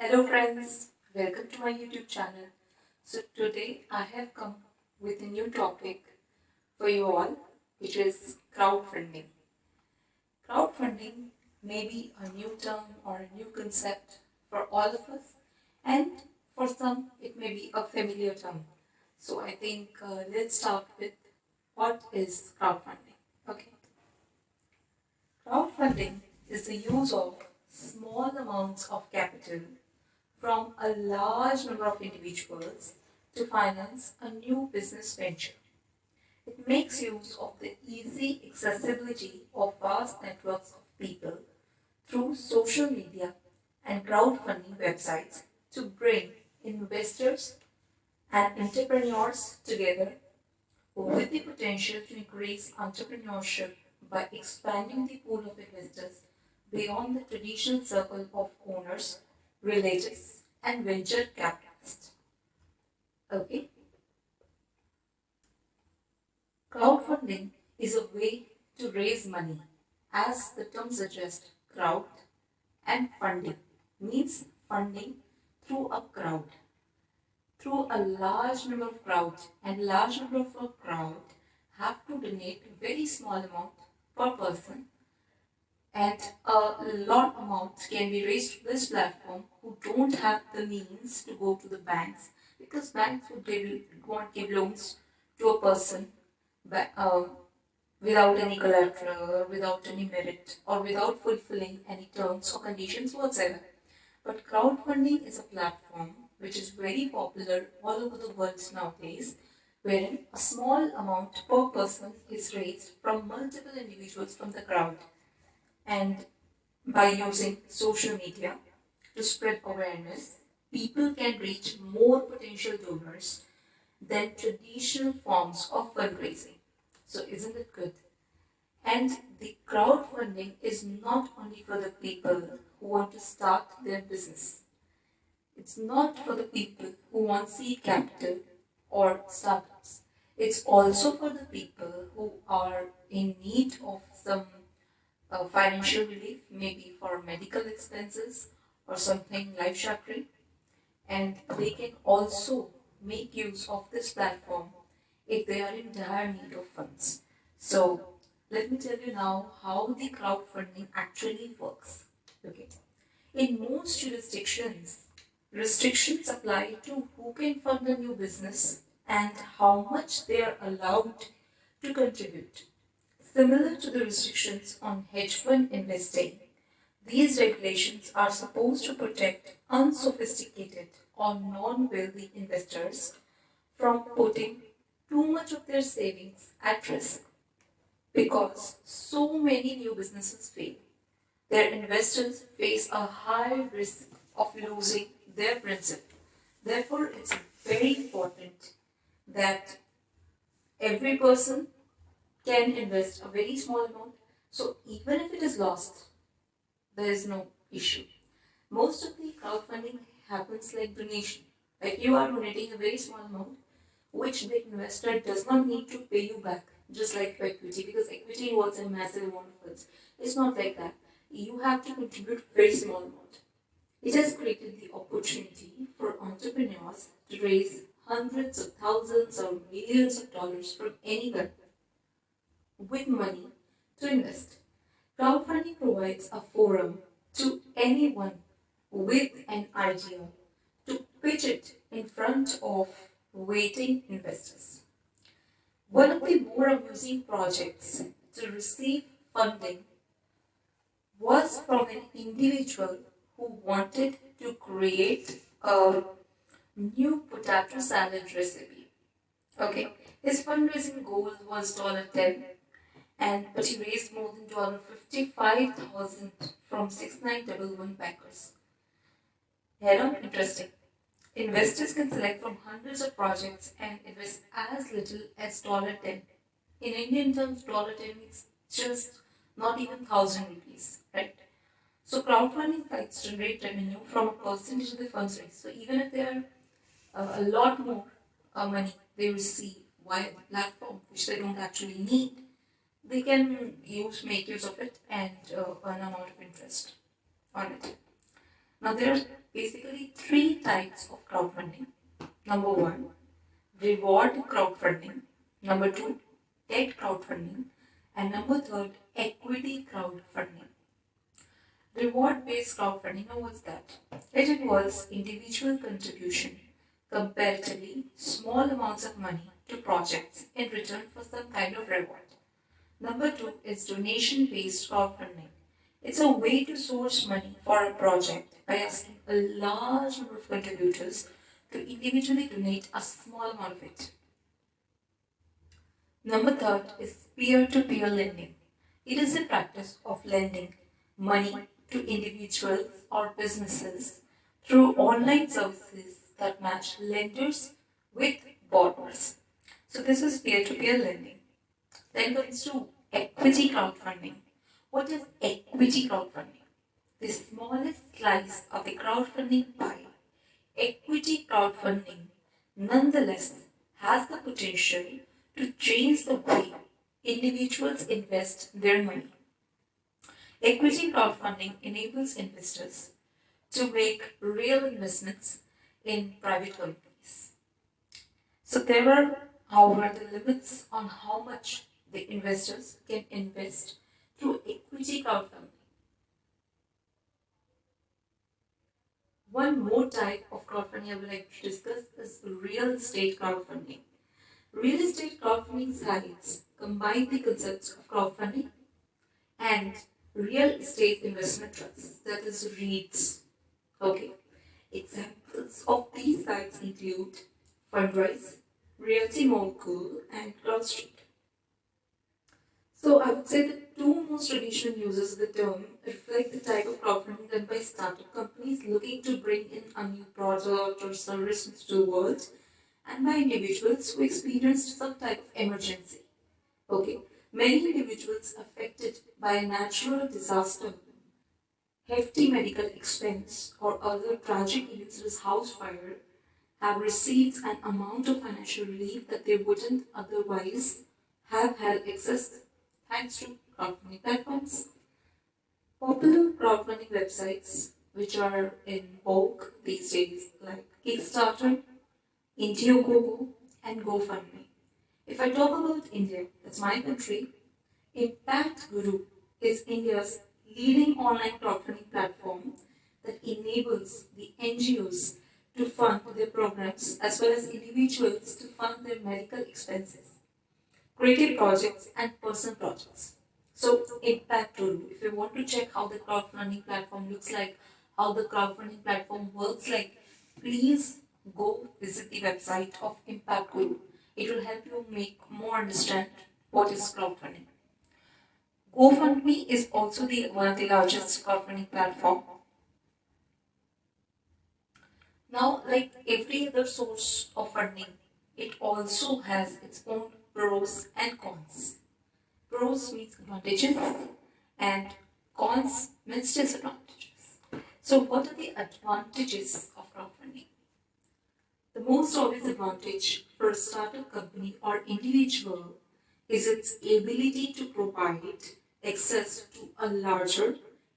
Hello friends, welcome to my YouTube channel. So today I have come with a new topic for you all, which is crowdfunding. Crowdfunding may be a new term or a new concept for all of us, and for some it may be a familiar term. So I think let's start with what is crowdfunding. Okay, crowdfunding is the use of small amounts of capital from a large number of individuals to finance a new business venture. It makes use of the easy accessibility of vast networks of people through social media and crowdfunding websites to bring investors and entrepreneurs together with the potential to increase entrepreneurship by expanding the pool of investors beyond the traditional circle of owners, relatives, and venture capitalists. Okay. Crowdfunding is a way to raise money. As the term suggests, crowd and funding means funding through a crowd. Through a large number of crowd, and large number of a crowd have to donate a very small amount per person, and a lot amount can be raised to this platform who don't have the means to go to the banks, because banks won't give loans to a person without any collateral, without any merit, or without fulfilling any terms or conditions whatsoever. But crowdfunding is a platform which is very popular all over the world nowadays, wherein a small amount per person is raised from multiple individuals from the crowd. And by using social media to spread awareness, people can reach more potential donors than traditional forms of fundraising. So isn't it good? And the crowdfunding is not only for the people who want to start their business. It's not for the people who want seed capital or startups. It's also for the people who are in need of some financial relief, maybe for medical expenses or something life shattering. And they can also make use of this platform if they are in dire need of funds. So let me tell you now how the crowdfunding actually works. Okay. In most jurisdictions, restrictions apply to who can fund a new business and how much they are allowed to contribute. Similar to the restrictions on hedge fund investing, these regulations are supposed to protect unsophisticated or non-wealthy investors from putting too much of their savings at risk. Because so many new businesses fail, their investors face a high risk of losing their principal. Therefore, it's very important that every person can invest a very small amount. So even if it is lost, there is no issue. Most of the crowdfunding happens like donation. Like you are donating a very small amount, which the investor does not need to pay you back, just like equity, because equity involves a massive amount of funds. It's not like that. You have to contribute very small amount. It has created the opportunity for entrepreneurs to raise hundreds of thousands or millions of dollars from anywhere with money to invest. Crowdfunding provides a forum to anyone with an idea to pitch it in front of waiting investors. One of the more amusing projects to receive funding was from an individual who wanted to create a new potato salad recipe. Okay, his fundraising goal was $10, but he raised more than $55,000 from 6911 backers. Here, interesting. Investors can select from hundreds of projects and invest as little as $10. In Indian terms, $10 means just not even 1,000 rupees, right? So crowdfunding sites generate revenue from a percentage of the funds raised. So even if there are a lot more money they receive via the platform, which they don't actually need, they can make use of it and earn amount of interest on it. Now there are basically three types of crowdfunding. Number one, reward crowdfunding. Number two, debt crowdfunding. And number third, equity crowdfunding. Reward-based crowdfunding, now what's that? It involves individual contribution, comparatively small amounts of money to projects in return for some kind of reward. Number two is donation-based crowdfunding. It's a way to source money for a project by asking a large number of contributors to individually donate a small amount of it. Number third is peer-to-peer lending. It is the practice of lending money to individuals or businesses through online services that match lenders with borrowers. So this is peer-to-peer lending. Then comes to equity crowdfunding. What is equity crowdfunding? The smallest slice of the crowdfunding pie. Equity crowdfunding nonetheless has the potential to change the way individuals invest their money. Equity crowdfunding enables investors to make real investments in private companies. So there are, however, the limits on how much the investors can invest through equity crowdfunding. One more type of crowdfunding I would like to discuss is real estate crowdfunding. Real estate crowdfunding sites combine the concepts of crowdfunding and real estate investment trusts, that is REITs. Okay. Examples of these sites include Fundrise, Realty Mogul, and CrowdStreet. So I would say the two most traditional uses of the term reflect the type of crowdfunding done by startup companies looking to bring in a new product or service into the world, and by individuals who experienced some type of emergency. Okay, many individuals affected by a natural disaster, hefty medical expense, or other tragic events such as house fire have received an amount of financial relief that they wouldn't otherwise have had access thanks to crowdfunding platforms. Popular crowdfunding websites which are in vogue these days like Kickstarter, Indiegogo, and GoFundMe. If I talk about India, that's my country, Impact Guru is India's leading online crowdfunding platform that enables the NGOs to fund their programs as well as individuals to fund their medical expenses, creative projects, and personal projects. So, Impact Guru, if you want to check how the crowdfunding platform looks like, how the crowdfunding platform works like, please go visit the website of Impact Guru. It will help you make more understand what is crowdfunding. GoFundMe is also one of the largest crowdfunding platform. Now, like every other source of funding, it also has its own pros and cons. Pros means advantages and cons means disadvantages. So what are the advantages of crowdfunding? The most obvious advantage for a startup company or individual is its ability to provide access to a larger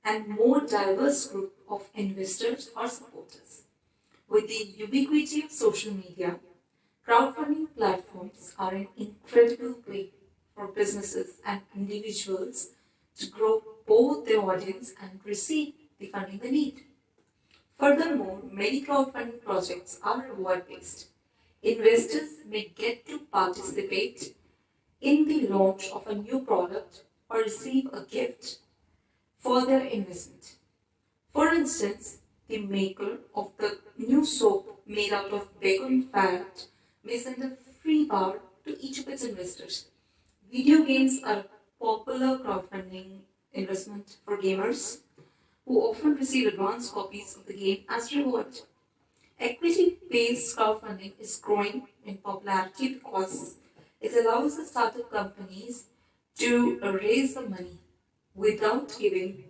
and more diverse group of investors or supporters. With the ubiquity of social media, crowdfunding platforms are an incredible way for businesses and individuals to grow both their audience and receive the funding they need. Furthermore, many crowdfunding projects are reward-based. Investors may get to participate in the launch of a new product or receive a gift for their investment. For instance, the maker of the new soap made out of bacon fat may send a free bar to each of its investors. Video games are a popular crowdfunding investment for gamers who often receive advance copies of the game as reward. Equity-based crowdfunding is growing in popularity because it allows the startup companies to raise the money without giving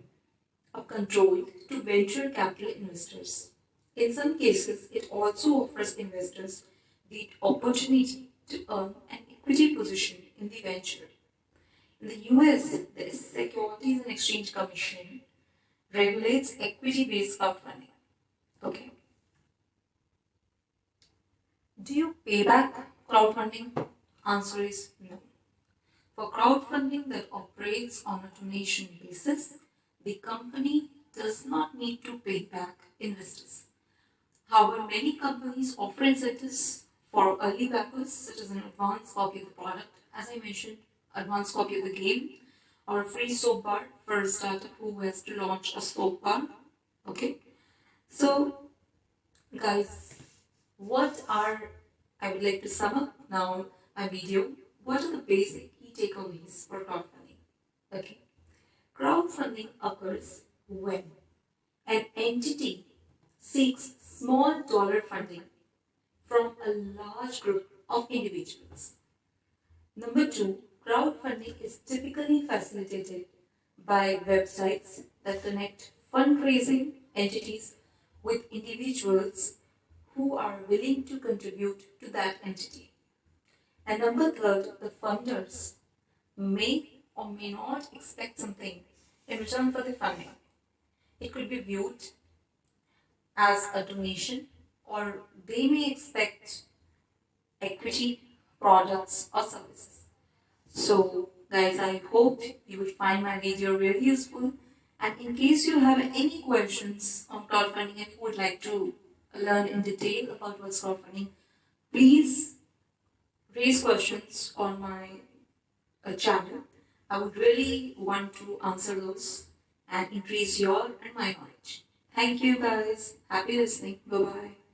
up control to venture capital investors. In some cases, it also offers investors the opportunity to earn an equity position in the venture. In the US, the Securities and Exchange Commission regulates equity-based crowdfunding. Okay. Do you pay back crowdfunding? Answer is no. For crowdfunding that operates on a donation basis, the company does not need to pay back investors. However, many companies offer incentives for early backers, such as an advance copy of the product, as I mentioned, advance copy of the game, or a free soap bar for a startup who has to launch a soap bar. Okay, so guys, I would like to sum up now my video. What are the basic key takeaways for crowdfunding? Okay, crowdfunding occurs when an entity seeks small dollar funding from a large group of individuals. Number two, crowdfunding is typically facilitated by websites that connect fundraising entities with individuals who are willing to contribute to that entity. And number third, the funders may or may not expect something in return for the funding. It could be viewed as a donation, or they may expect equity, products, or services. So, guys, I hope you will find my video really useful. And in case you have any questions on crowdfunding and you would like to learn in detail about what's crowdfunding, please raise questions on my channel. I would really want to answer those and increase your and my knowledge. Thank you guys. Happy listening. Bye bye.